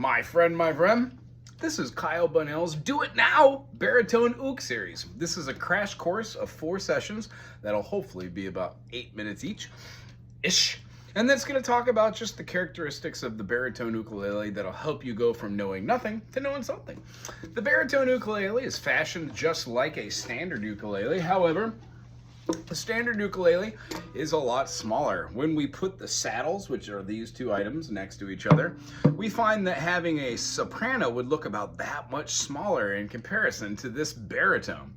My friend, this is Kyle Bonnell's Do It Now Baritone Ook series. This is a crash course of 4 sessions that'll hopefully be about 8 minutes each-ish. And that's going to talk about just the characteristics of the baritone ukulele that'll help you go from knowing nothing to knowing something. The baritone ukulele is fashioned just like a standard ukulele. However, the standard ukulele is a lot smaller. When we put the saddles, which are these 2 items, next to each other, we find that having a soprano would look about that much smaller in comparison to this baritone.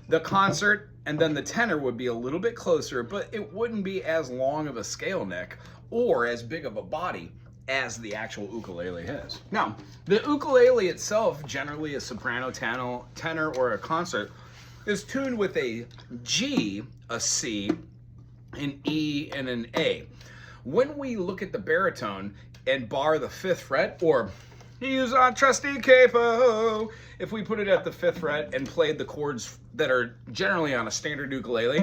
The concert and then the tenor would be a little bit closer, but it wouldn't be as long of a scale neck or as big of a body as the actual ukulele has. Now, the ukulele itself, generally a soprano, tenor, or a concert, is tuned with a G, a C, an E, and an A. When we look at the baritone and bar the 5th fret, or use our trusty capo, if we put it at the 5th fret and played the chords that are generally on a standard ukulele,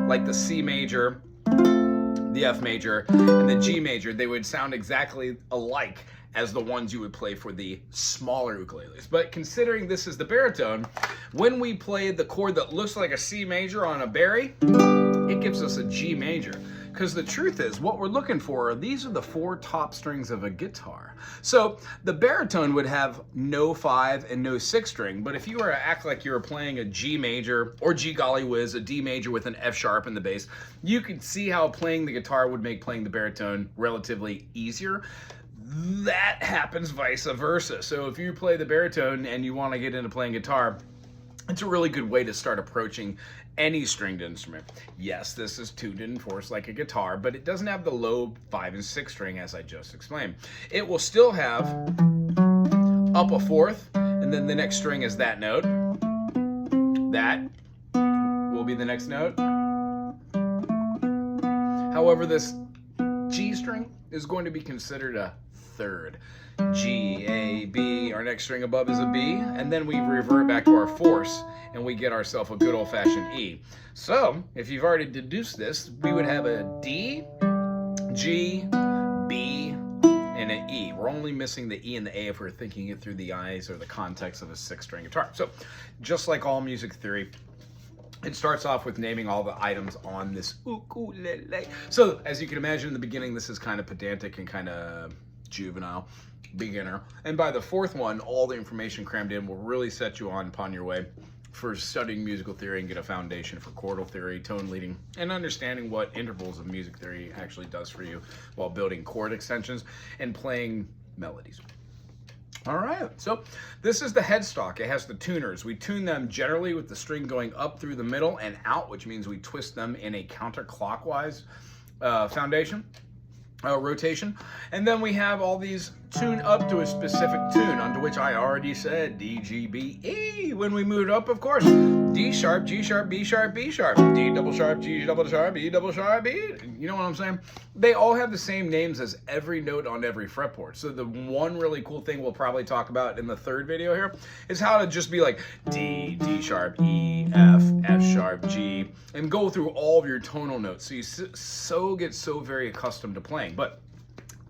like the C major, the F major, and the G major, they would sound exactly alike as the ones you would play for the smaller ukuleles. But considering this is the baritone, when we play the chord that looks like a C major on a bari, it gives us a G major. Because the truth is, what we're looking for, these are the 4 top strings of a guitar. So the baritone would have no 5 and no 6 string, but if you were to act like you were playing a G major, or G golly whiz, a D major with an F sharp in the bass, you could see how playing the guitar would make playing the baritone relatively easier. That happens vice versa. So if you play the baritone and you want to get into playing guitar, it's a really good way to start approaching any stringed instrument. Yes, this is tuned and enforced like a guitar, but it doesn't have the low 5 and 6 string as I just explained. It will still have up a 4th, and then the next string is that note. That will be the next note. However, this G string is going to be considered a 3rd. G, A, B, our next string above is a B, and then we revert back to our 4ths, and we get ourselves a good old-fashioned E. So, if you've already deduced this, we would have a D, G, B, and an E. We're only missing the E and the A if we're thinking it through the eyes or the context of a 6-string guitar. So, just like all music theory, it starts off with naming all the items on this ukulele. So, as you can imagine in the beginning, this is kind of pedantic and kind of juvenile, beginner. And by the 4th one, all the information crammed in will really set you upon your way for studying musical theory and get a foundation for chordal theory, tone leading, and understanding what intervals of music theory actually does for you while building chord extensions and playing melodies. All right, so this is the headstock. It has the tuners. We tune them generally with the string going up through the middle and out, which means we twist them in a counterclockwise rotation. And then we have all these tuned up to a specific tune, onto which I already said D, G, B, E. When we move it up, of course, D sharp, G sharp, B sharp, B sharp, D double sharp, G double sharp, E double sharp, B. You know what I'm saying? They all have the same names as every note on every fretboard. So the one really cool thing we'll probably talk about in the 3rd video here is how to just be like D, D sharp, E, F, F sharp, G, and go through all of your tonal notes. So you get so very accustomed to playing. But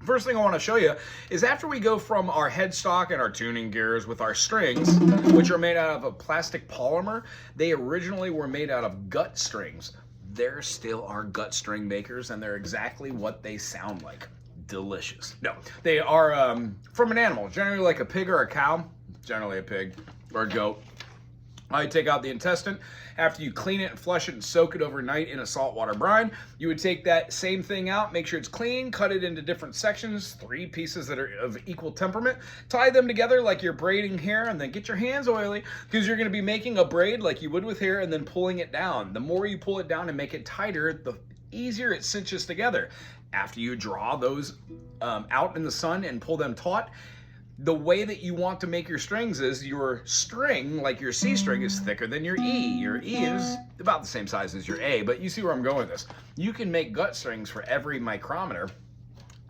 first thing I want to show you is after we go from our headstock and our tuning gears with our strings, which are made out of a plastic polymer, they originally were made out of gut strings. There still are gut string makers, and they're exactly what they sound like. Delicious. No, they are from an animal, generally like a pig or a cow, generally a pig or a goat. I take out the intestine. After you clean it and flush it and soak it overnight in a saltwater brine, you would take that same thing out, make sure it's clean, cut it into different sections, 3 pieces that are of equal temperament, tie them together like you're braiding hair, and then get your hands oily, because you're going to be making a braid like you would with hair and then pulling it down. The more you pull it down and make it tighter, the easier it cinches together. After you draw those out in the sun and pull them taut, the way that you want to make your strings is your string, like your C string, is thicker than your E. Your E is about the same size as your A, but you see where I'm going with this. You can make gut strings for every micrometer,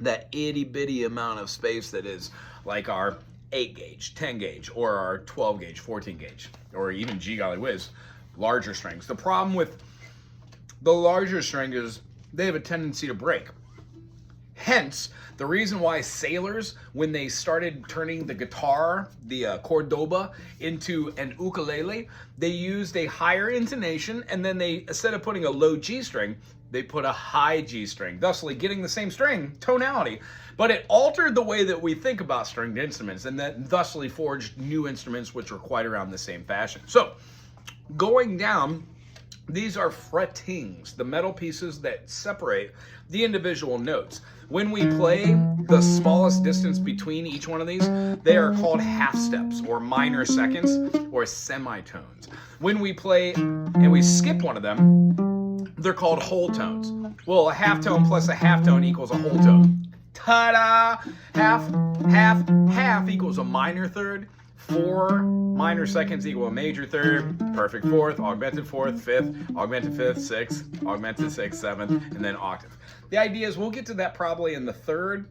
that itty bitty amount of space that is like our 8 gauge, 10 gauge, or our 12 gauge, 14 gauge, or even G golly whiz, larger strings. The problem with the larger string is they have a tendency to break. Hence, the reason why sailors, when they started turning the guitar, the Cordoba, into an ukulele, they used a higher intonation, and then they, instead of putting a low G string, they put a high G string, thusly getting the same string tonality. But it altered the way that we think about stringed instruments, and that thusly forged new instruments which were quite around the same fashion. So, going down, these are frettings, the metal pieces that separate the individual notes. When we play the smallest distance between each one of these, they are called half steps, or minor seconds, or semitones. When we play and we skip one of them, they're called whole tones. Well, a half tone plus a half tone equals a whole tone. Ta-da! Half, half, half equals a minor third. 4 minor seconds equal a major third, perfect fourth, augmented fourth, fifth, augmented fifth, sixth, augmented sixth, seventh, and then octave. The idea is we'll get to that probably in the third,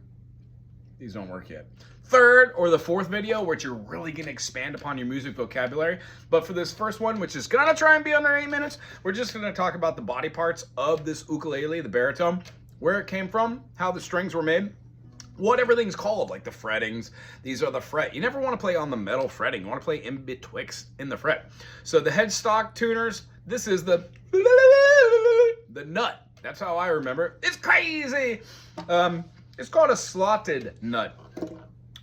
these don't work yet, third or the fourth video, which you're really going to expand upon your music vocabulary. But for this first one, which is going to try and be under 8 minutes, we're just going to talk about the body parts of this ukulele, the baritone, where it came from, how the strings were made, what everything's called, like the frettings. These are the fret. You never want to play on the metal fretting. You want to play in betwixt in the fret. So the headstock tuners, this is the nut. That's how I remember it. It's crazy. It's called a slotted nut.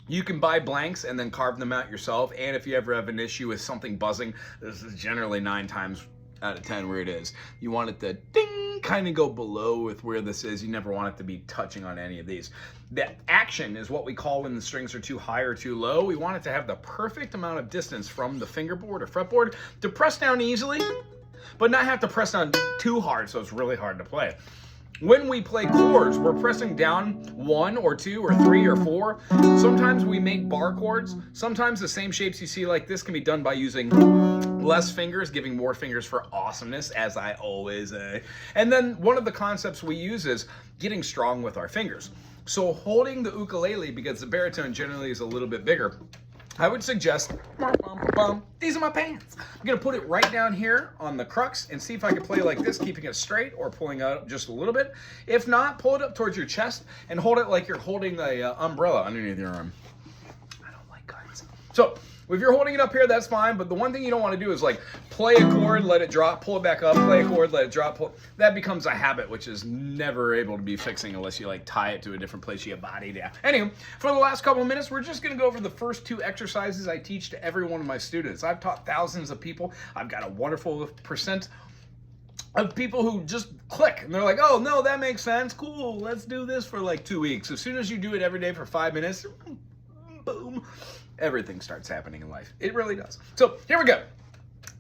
You can buy blanks and then carve them out yourself. And if you ever have an issue with something buzzing, this is generally 9 times out of 10 where it is. You want it to ding, kind of go below with where this is. You never want it to be touching on any of these. The action is what we call when the strings are too high or too low. We want it to have the perfect amount of distance from the fingerboard or fretboard to press down easily, but not have to press down too hard so it's really hard to play. When we play chords, we're pressing down 1 or 2 or 3 or 4. Sometimes we make bar chords. Sometimes the same shapes you see like this can be done by using less fingers, giving more fingers for awesomeness, as I always say. And then one of the concepts we use is getting strong with our fingers. So holding the ukulele, because the baritone generally is a little bit bigger, I would suggest, these are my pants. I'm gonna put it right down here on the crux and see if I can play like this, keeping it straight or pulling out just a little bit. If not, pull it up towards your chest and hold it like you're holding a umbrella underneath your arm. I don't like guns. So if you're holding it up here, that's fine, but the one thing you don't want to do is like play a chord, let it drop, pull it back up, play a chord, let it drop, pull. That becomes a habit, which is never able to be fixing unless you like tie it to a different place of your body down. Anyway, for the last couple of minutes, we're just going to go over the first 2 exercises I teach to every one of my students. I've taught thousands of people. I've got a wonderful percent of people who just click and they're like, oh no, that makes sense. Cool. Let's do this for like 2 weeks. As soon as you do it every day for 5 minutes, boom, everything starts happening in life. It really does. So here we go.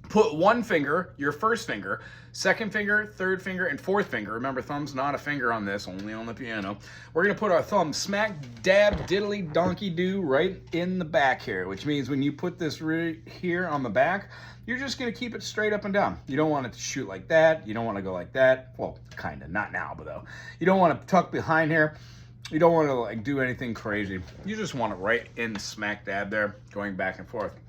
Put one finger, your first finger, second finger, third finger, and fourth finger. Remember, thumb's not a finger on this, only on the piano. We're going to put our thumb smack, dab, diddly, donkey do right in the back here, which means when you put this right here on the back, you're just going to keep it straight up and down. You don't want it to shoot like that. You don't want to go like that. Well, kind of. Not now, but though. You don't want to tuck behind here. You don't want to like do anything crazy. You just want it right in smack dab there, going back and forth.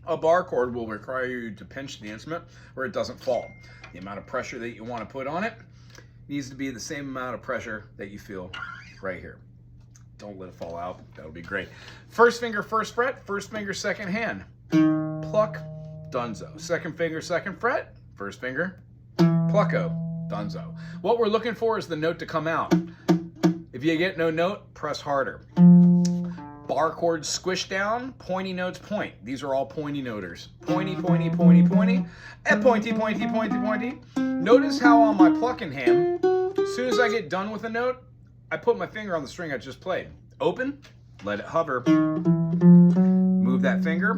A bar chord will require you to pinch the instrument where it doesn't fall. The amount of pressure that you want to put on it needs to be the same amount of pressure that you feel right here. Don't let it fall out. That would be great. First finger, first fret. First finger, second hand. Pluck, dunzo. Second finger, second fret. First finger, plucko, dunzo. What we're looking for is the note to come out. If you get no note, press harder. Bar chords squish down, pointy notes point. These are all pointy noters. Pointy, pointy, pointy, pointy, and pointy, pointy, pointy, pointy. Notice how on my plucking hand, as soon as I get done with a note, I put my finger on the string I just played. Open, let it hover. Move that finger,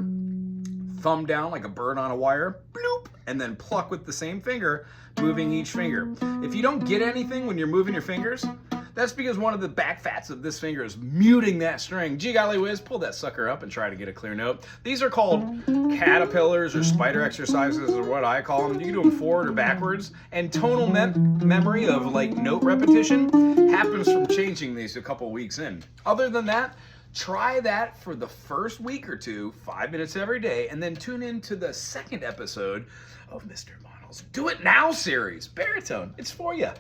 thumb down like a bird on a wire, bloop, and then pluck with the same finger, moving each finger. If you don't get anything when you're moving your fingers, that's because one of the back fats of this finger is muting that string. Gee golly whiz, pull that sucker up and try to get a clear note. These are called caterpillars or spider exercises, or what I call them. You can do them forward or backwards. And tonal memory of like note repetition happens from changing these a couple weeks in. Other than that, try that for the first week or 2, 5 minutes every day, and then tune in to the second episode of Mr. Bonnell's Do It Now series. Baritone, it's for you.